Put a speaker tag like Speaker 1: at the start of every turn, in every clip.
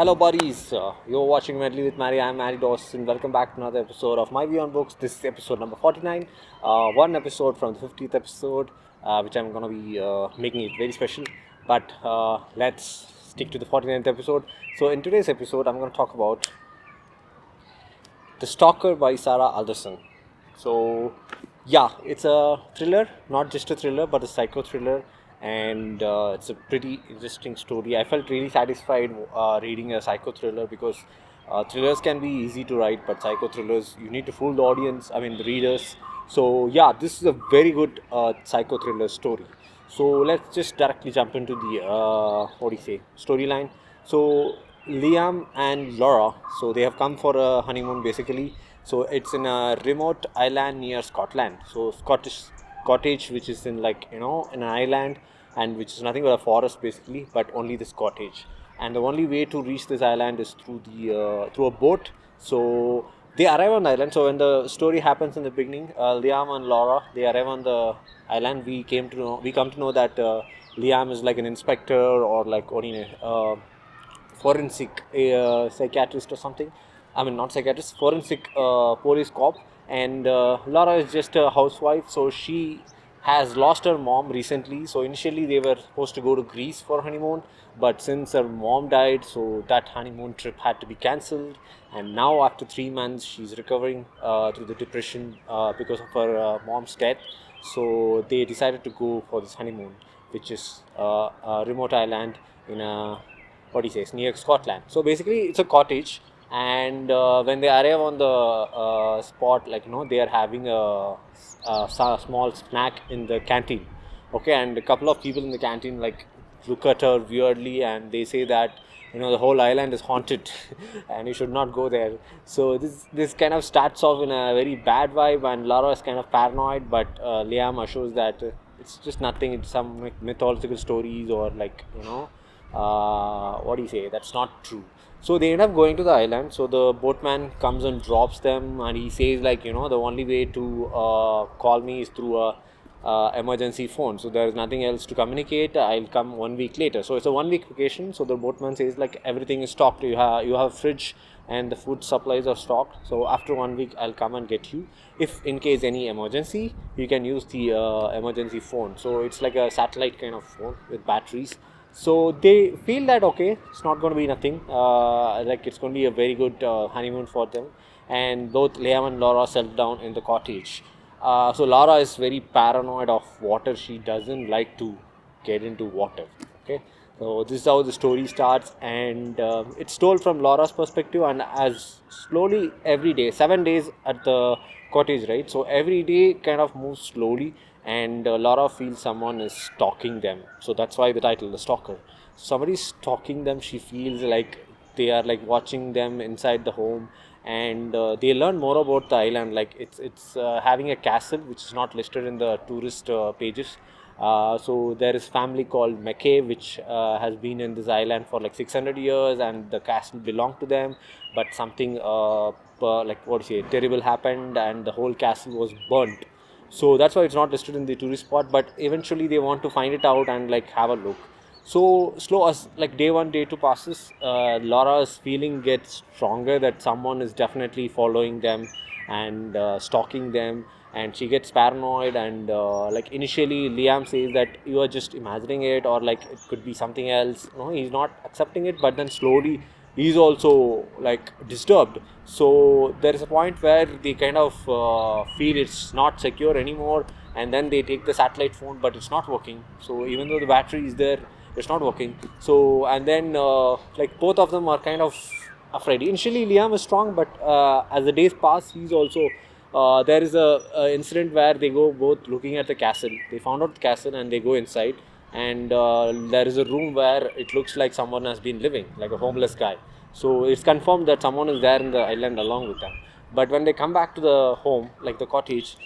Speaker 1: Hello buddies, you're watching MaddiE with MaddiE. I'm MaddiE DawsoN. Welcome back to another episode of myView This is episode number 49. One episode from the 50th episode, which I'm going to be making it very special. But let's stick to the 49th episode. So in today's episode, I'm going to talk about The Stalker by Sarah Alderson. So yeah, it's a thriller, not just a thriller, but a psycho thriller. And it's a pretty interesting story. I felt really satisfied reading a psycho thriller because thrillers can be easy to write, but psycho thrillers, you need to fool the audience, the readers. So yeah, this is a very good psycho thriller story. So let's just directly jump into the storyline. So Liam and Laura, so they have come for a honeymoon basically. So it's in a remote island near Scotland. So Scottish cottage, which is in in an island, and which is nothing but a forest basically, but only this cottage. And the only way to reach this island is through a boat. So they arrive on the island. So when the story happens in the beginning, Liam and Laura, they arrive on the island. We come to know that Liam is like an inspector or like only forensic psychiatrist or something. Not psychiatrist, forensic police cop. And Laura is just a housewife, so she has lost her mom recently. So initially they were supposed to go to Greece for honeymoon, but since her mom died, so that honeymoon trip had to be cancelled. And now after 3 months, she's recovering through the depression because of her mom's death. So they decided to go for this honeymoon, which is a remote island in a it's near Scotland. So basically, it's a cottage, and when they arrive on the spot, they are having a small snack in the canteen. Okay, and a couple of people in the canteen look at her weirdly, and they say that the whole island is haunted, and you should not go there. So this kind of starts off in a very bad vibe, and Laura is kind of paranoid, but Liam assures that it's just nothing. It's some mythological stories or that's not true. So they end up going to the island. So the boatman comes and drops them, and he says the only way to call me is through a emergency phone. So there is nothing else to communicate. I'll come 1 week later. So it's a 1 week vacation. So the boatman says everything is stocked. You have a fridge and the food supplies are stocked. So after 1 week, I'll come and get you. If in case any emergency, you can use the emergency phone. So it's like a satellite kind of phone with batteries. So they feel that okay, it's not going to be nothing. It's going to be a very good honeymoon for them. And both Liam and Laura settle down in the cottage. So Laura is very paranoid of water. She doesn't like to get into water. Okay, so this is how the story starts, and it's told from Laura's perspective. And as slowly every day, 7 days at the cottage, right? So every day kind of moves slowly, and Laura feels someone is stalking them. So that's why the title, The Stalker. Somebody's stalking them. She feels like they are watching them inside the home, and they learn more about the island. It's having a castle which is not listed in the tourist pages. So there is family called McKay, which has been in this island for 600 years, and the castle belonged to them. But something terrible happened, and the whole castle was burnt. So that's why it's not listed in the tourist spot. But eventually they want to find it out and have a look. So slow as day 1, day 2 passes, Laura's feeling gets stronger that someone is definitely following them and stalking them, and she gets paranoid. And initially Liam says that you are just imagining it, or it could be something else. No, he's not accepting it, but then slowly he's also disturbed. So there is a point where they kind of feel it's not secure anymore, and then they take the satellite phone, but it's not working. So even though the battery is there, it's not working. So and then both of them are kind of afraid. Initially Liam is strong, but as the days pass, he's also there is a incident where they go both looking at the castle. They found out the castle and they go inside, and there is a room where it looks like someone has been living, like a homeless guy. So it's confirmed that someone is there in the island along with them. But when they come back to the home, the cottage,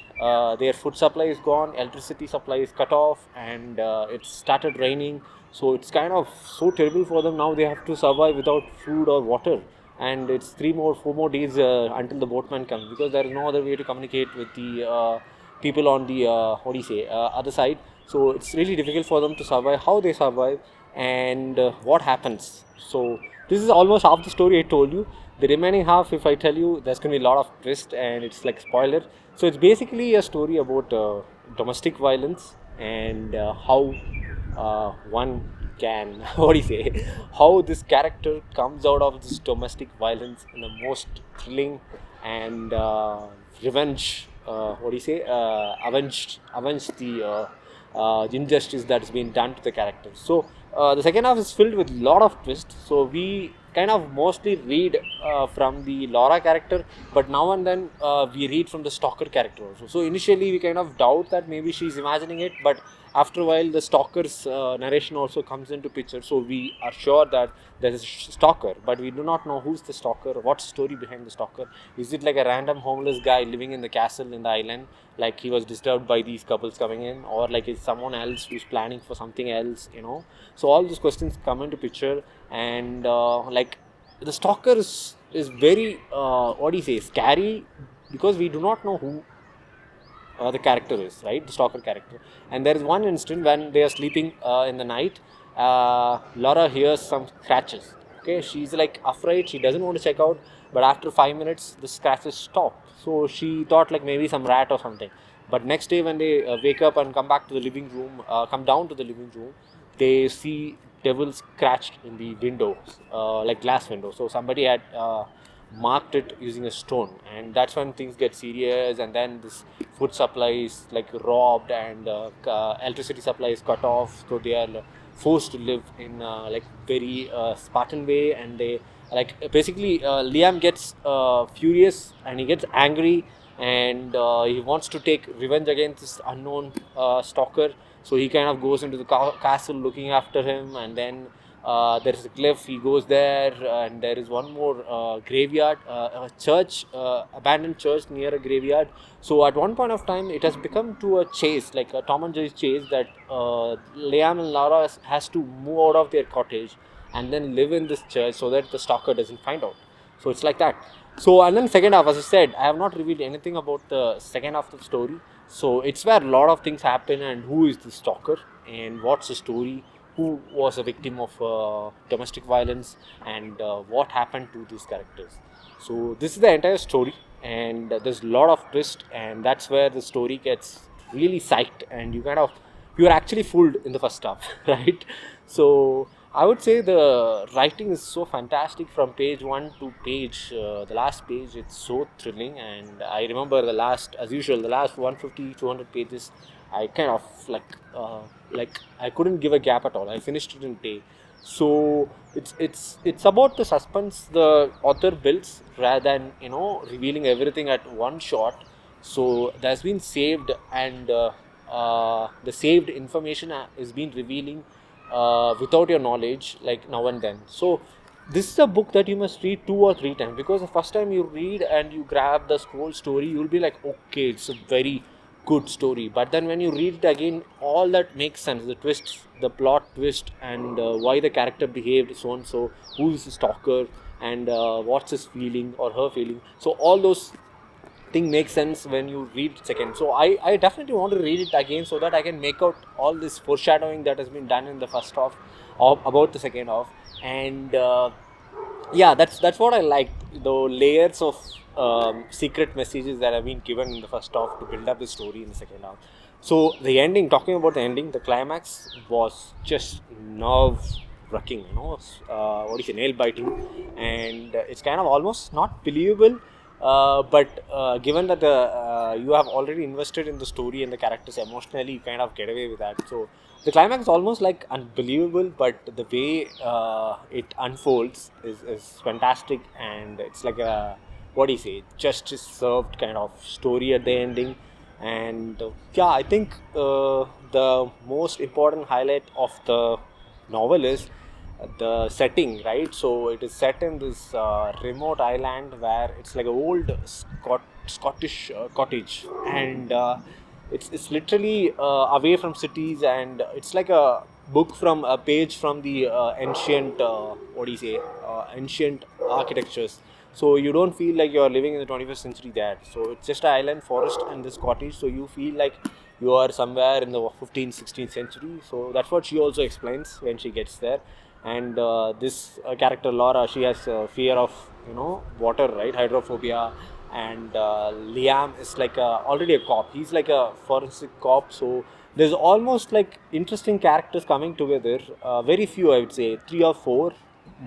Speaker 1: their food supply is gone, electricity supply is cut off, and it started raining. So it's kind of so terrible for them. Now they have to survive without food or water, and it's 4 more days until the boatman comes, because there is no other way to communicate with the people on the other side. So it's really difficult for them to survive. How they survive? and what happens. So this is almost half the story I told you. The remaining half, if I tell you, there's going to be a lot of twist and it's like spoiler. So it's basically a story about domestic violence and how one can, what do you say, how this character comes out of this domestic violence in the most thrilling and revenge, what do you say, avenge the injustice that has been done to the character. So the second half is filled with a lot of twists. So we kind of mostly read from the Laura character, but now and then we read from the Stalker character also. So initially we kind of doubt that maybe she's imagining it, but after a while the Stalker's narration also comes into picture. So we are sure that there is a stalker, but we do not know who's the stalker, what's the story behind the stalker. Is it like a random homeless guy living in the castle in the island, like he was disturbed by these couples coming in, or like is someone else who's planning for something else, So all these questions come into picture, and like the stalker is very what do you say, scary, because we do not know who the character is, right? The stalker character. And there is one instant when they are sleeping in the night, Laura hears some scratches. Okay, she's like afraid, she doesn't want to check out, but after 5 minutes the scratches stop. So she thought like maybe some rat or something. But next day when they wake up and come back to the living room, come down to the living room, they see devil scratched in the windows, like glass window. So somebody had marked it using a stone, and that's when things get serious. And then this food supply is like robbed, and electricity supply is cut off, so they are forced to live in like very Spartan way. And they like basically Liam gets furious and he gets angry, and he wants to take revenge against this unknown stalker. So he kind of goes into the castle looking after him, and then there is a cliff, he goes there, and there is one more graveyard, a church, abandoned church near a graveyard. So at one point of time it has become to a chase, like a Tom and Jerry chase, that Liam and Laura has to move out of their cottage and then live in this church so that the stalker doesn't find out. So it's like that. So and then second half, as I said, I have not revealed anything about the second half of the story. So it's where a lot of things happen, and who is the stalker and what's the story, who was a victim of domestic violence, and what happened to these characters. So this is the entire story, and there's a lot of twist, and that's where the story gets really psyched, and you're actually fooled in the first half, right? So I would say the writing is so fantastic from page 1 to page, the last page, it's so thrilling. And I remember the last, as usual, the last 150, 200 pages, I kind of like I couldn't give a gap at all. I finished it in a day. So it's about the suspense the author builds rather than revealing everything at one shot. So there's been saved, and the saved information is being revealing without your knowledge, like now and then. So this is a book that you must read 2 or 3 times, because the first time you read and you grab the whole story, you'll be like, okay, it's a very good story. But then when you read it again, all that makes sense, the twists, the plot twist, and why the character behaved so and so, who is the stalker, and what's his feeling or her feeling. So all those thing makes sense when you read it second. So I definitely want to read it again so that I can make out all this foreshadowing that has been done in the first half about the second half. And yeah, that's what I liked, the layers of secret messages that have been given in the first half to build up the story in the second half. So the ending, talking about the ending, the climax was just nerve wracking, what do you say, nail biting, and it's kind of almost not believable. But given that you have already invested in the story and the characters emotionally, you kind of get away with that. So the climax is almost like unbelievable, but the way it unfolds is fantastic, and it's like a, what do you say, justice served kind of story at the ending. And yeah, I think the most important highlight of the novel is the setting, right? So it is set in this remote island where it's like an old Scottish cottage, and it's literally away from cities, and it's like a book from a page from the ancient what do you say, ancient architectures. so you don't feel like you're living in the 21st century there. So it's just an island forest and this cottage, so you feel like you are somewhere in the 15th 16th century. So that's what she also explains when she gets there. And this character Laura, she has fear of water, right, hydrophobia. And Liam is like already a cop, he's like a forensic cop. So there's almost like interesting characters coming together, very few, I would say 3 or 4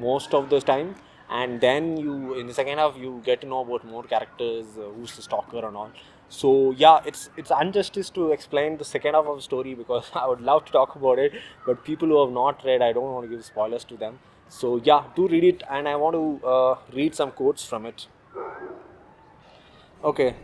Speaker 1: most of the time. And then you, in the second half, you get to know about more characters, who's the stalker and all. So yeah, it's injustice to explain the second half of the story, because I would love to talk about it, but people who have not read, I don't want to give spoilers to them. So yeah, do read it, and I want to read some quotes from it. Okay,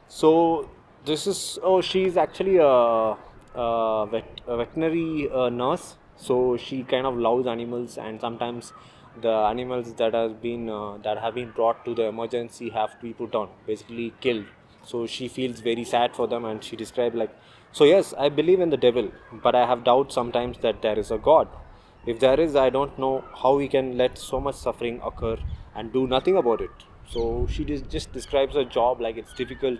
Speaker 1: so this is, oh, she's actually a veterinary nurse. So she kind of loves animals, and sometimes the animals that have been brought to the emergency have to be put on, basically killed. So she feels very sad for them, and she described like, so yes, I believe in the devil, but I have doubts sometimes that there is a God. If there is, I don't know how we can let so much suffering occur and do nothing about it. So she just describes her job like it's difficult,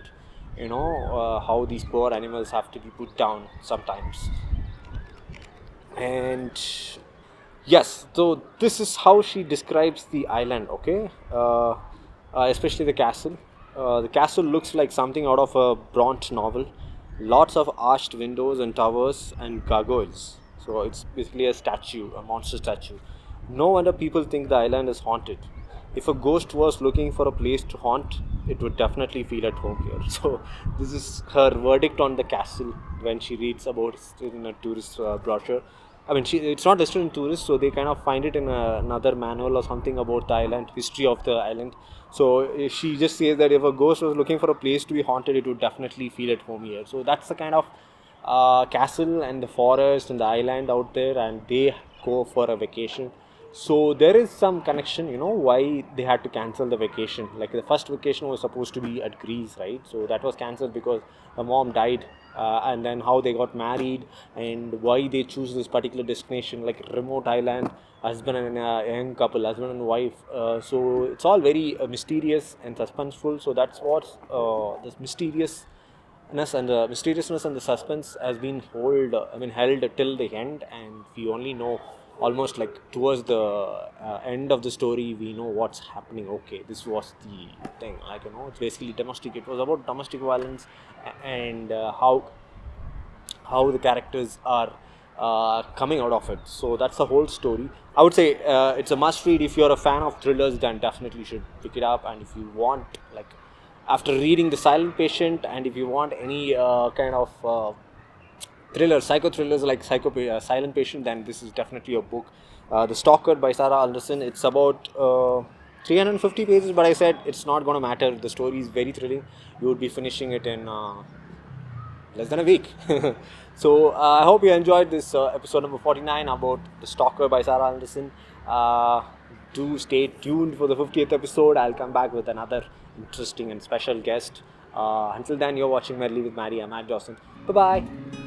Speaker 1: how these poor animals have to be put down sometimes. And yes, so this is how she describes the island, okay? Especially the castle. The castle looks like something out of a Bront novel. Lots of arched windows and towers and gargoyles. So it's basically a statue, a monster statue. No wonder people think the island is haunted. If a ghost was looking for a place to haunt, it would definitely feel at home here. So this is her verdict on the castle when she reads about it in a tourist brochure. I mean, it's not listed in tourists, so they kind of find it in another manual or something about the island, history of the island. So she just says that if a ghost was looking for a place to be haunted, it would definitely feel at home here. So that's the kind of castle and the forest and the island out there, and they go for a vacation. So there is some connection, why they had to cancel the vacation. Like the first vacation was supposed to be at Greece, right? So that was cancelled because the mom died, and then how they got married and why they choose this particular destination, like remote island, husband and young couple, husband and wife. So it's all very mysterious and suspenseful. So that's what this mysteriousness and the suspense has been held till the end, and we only know almost like towards the end of the story we know what's happening. Okay, this was the thing, like it's basically domestic, it was about domestic violence, and how the characters are coming out of it. So that's the whole story. I would say it's a must read. If you're a fan of thrillers, then definitely should pick it up. And if you want, like, after reading The Silent Patient, and if you want any kind of psycho thrillers like Silent Patient, then this is definitely a book. The Stalker by Sarah Alderson. It's about 350 pages, but I said it's not going to matter. The story is very thrilling. You would be finishing it in less than a week. So I hope you enjoyed this episode number 49 about The Stalker by Sarah Alderson. Do stay tuned for the 50th episode. I'll come back with another interesting and special guest. Until then, you're watching MaddiE with MaddiE. I'm DawsoN. Bye bye.